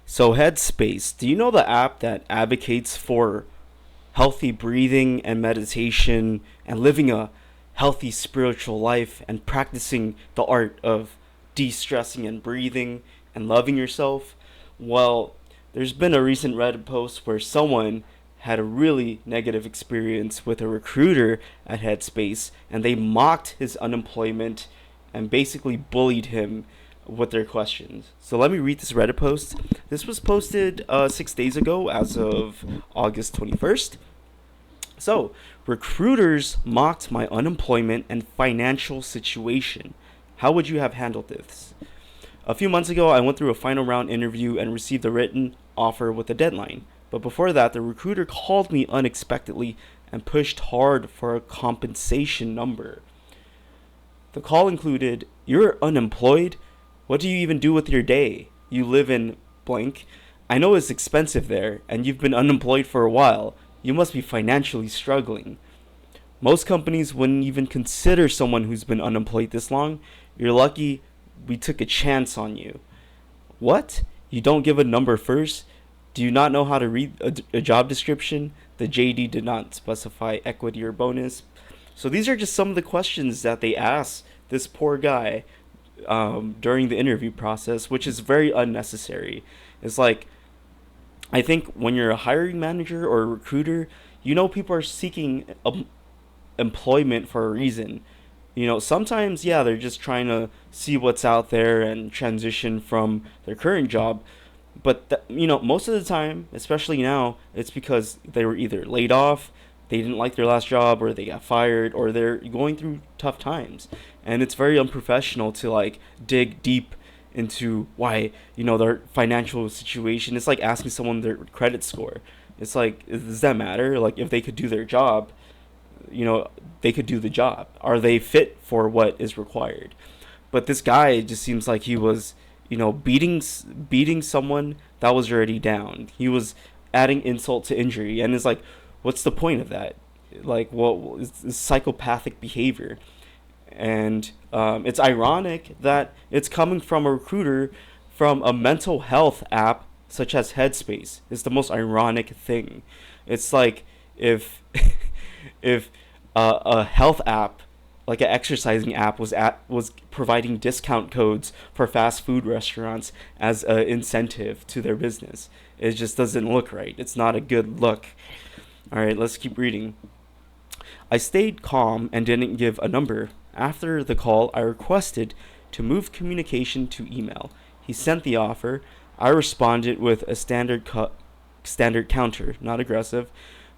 So, Headspace, do you know the app that advocates for healthy breathing and meditation and living a healthy spiritual life and practicing the art of de stressing and breathing and loving yourself? Well, there's been a recent Reddit post where someone had a really negative experience with a recruiter at Headspace and they mocked his unemployment and basically bullied him with their questions. So let me read this Reddit post. This was posted 6 days ago as of August 21st. So, recruiters mocked my unemployment and financial situation. How would you have handled this? A few months ago, I went through a final round interview and received a written offer with a deadline. But before that, the recruiter called me unexpectedly and pushed hard for a compensation number. The call included, "You're unemployed? What do you even do with your day? You live in blank. I know it's expensive there, and you've been unemployed for a while. You must be financially struggling. Most companies wouldn't even consider someone who's been unemployed this long. You're lucky we took a chance on you." What? You don't give a number first? Do you not know how to read a job description? The JD did not specify equity or bonus. So these are just some of the questions that they asked this poor guy during the interview process, which is very unnecessary. It's like, I think when you're a hiring manager or a recruiter, you know people are seeking employment for a reason. Sometimes, yeah, they're just trying to see what's out there and transition from their current job. But, most of the time, especially now, it's because they were either laid off, they didn't like their last job, or they got fired, or they're going through tough times. And it's very unprofessional to, like, dig deep into why, their financial situation. It's like asking someone their credit score. It's like, does that matter? Like, if they could do their job, they could do the job. Are they fit for what is required? But this guy just seems like he was, beating someone that was already down. He was adding insult to injury, and it's like, what's the point of that? Like, what is psychopathic behavior? And it's ironic that it's coming from a recruiter from a mental health app such as Headspace. It's the most ironic thing. It's like if a health app, like an exercising app, was providing discount codes for fast food restaurants as an incentive to their business. It just doesn't look right. It's not a good look. All right, let's keep reading. I stayed calm and didn't give a number. After the call, I requested to move communication to email. He sent the offer. I responded with a standard counter, not aggressive.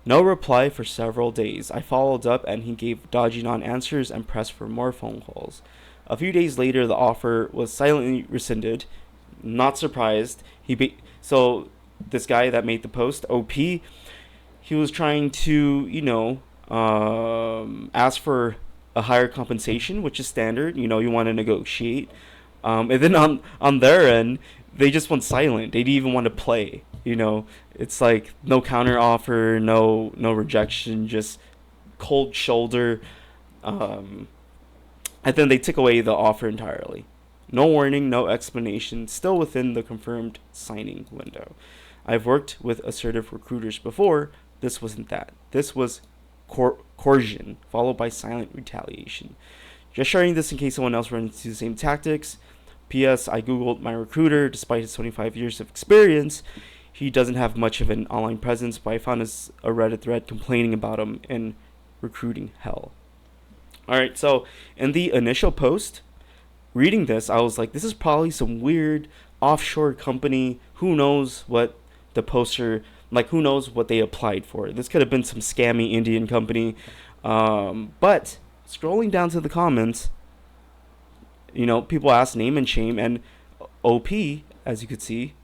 No reply for several days. I followed up and he gave dodgy non-answers and pressed for more phone calls. A few days later, the offer was silently rescinded. Not surprised. So this guy that made the post, OP, he was trying to, ask for a higher compensation, which is standard. You want to negotiate. And then on their end, they just went silent. They didn't even want to play. It's like no counter offer, no rejection, just cold shoulder. And then they took away the offer entirely. No warning, no explanation, still within the confirmed signing window. I've worked with assertive recruiters before. This wasn't that. This was coercion, followed by silent retaliation. Just sharing this in case someone else runs into the same tactics. P.S. I googled my recruiter. Despite his 25 years of experience, he doesn't have much of an online presence, but I found a Reddit thread complaining about him in recruiting hell. Alright, so in the initial post, reading this, I was like, this is probably some weird offshore company. Who knows what the poster, who knows what they applied for. This could have been some scammy Indian company. But scrolling down to the comments, people ask name and shame, and OP, as you could see,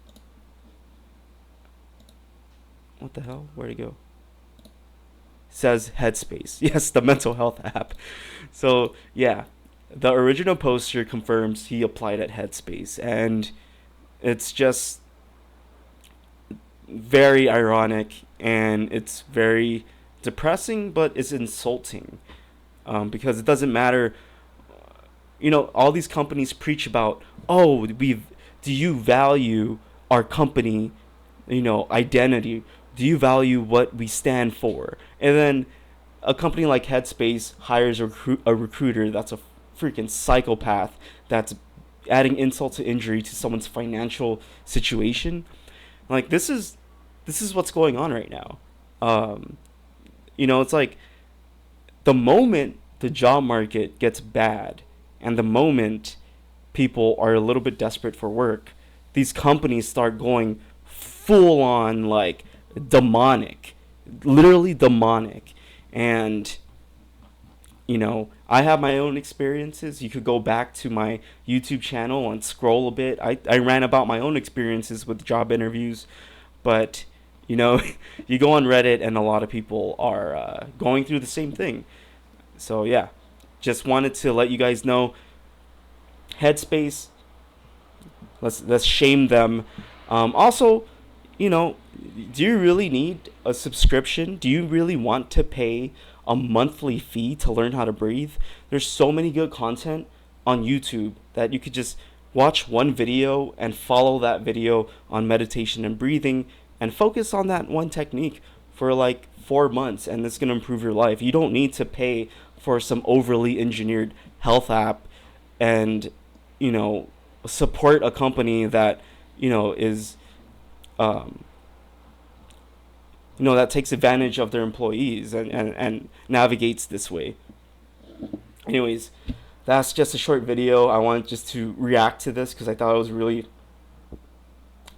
what the hell? Where'd it go? Says Headspace. Yes, the mental health app. So, yeah, the original poster confirms he applied at Headspace, and it's just very ironic, and it's very depressing, but it's insulting, because it doesn't matter. All these companies preach about, do you value our company, identity? Do you value what we stand for? And then a company like Headspace hires a recruiter that's a freaking psychopath, that's adding insult to injury to someone's financial situation. Like, this is what's going on right now. Um, it's like the moment the job market gets bad and the moment people are a little bit desperate for work, these companies start going full on, like, demonic, literally demonic. And I have my own experiences. You could go back to my YouTube channel and scroll a bit. I ran about my own experiences with job interviews, but you go on Reddit and a lot of people are going through the same thing. So yeah, just wanted to let you guys know. Headspace, let's shame them. Also, do you really need a subscription? Do you really want to pay a monthly fee to learn how to breathe? There's so many good content on YouTube that you could just watch one video and follow that video on meditation and breathing and focus on that one technique for like 4 months, and it's going to improve your life. You don't need to pay for some overly engineered health app and support a company that is that takes advantage of their employees and navigates this way. Anyways, that's just a short video. I wanted just to react to this because I thought it was really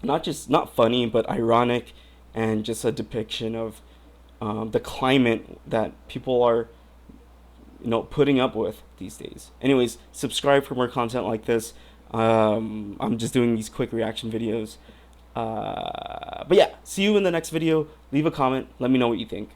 not funny, but ironic, and just a depiction of the climate that people are putting up with these days. Anyways, subscribe for more content like this. I'm just doing these quick reaction videos. But yeah, see you in the next video. Leave a comment. Let me know what you think.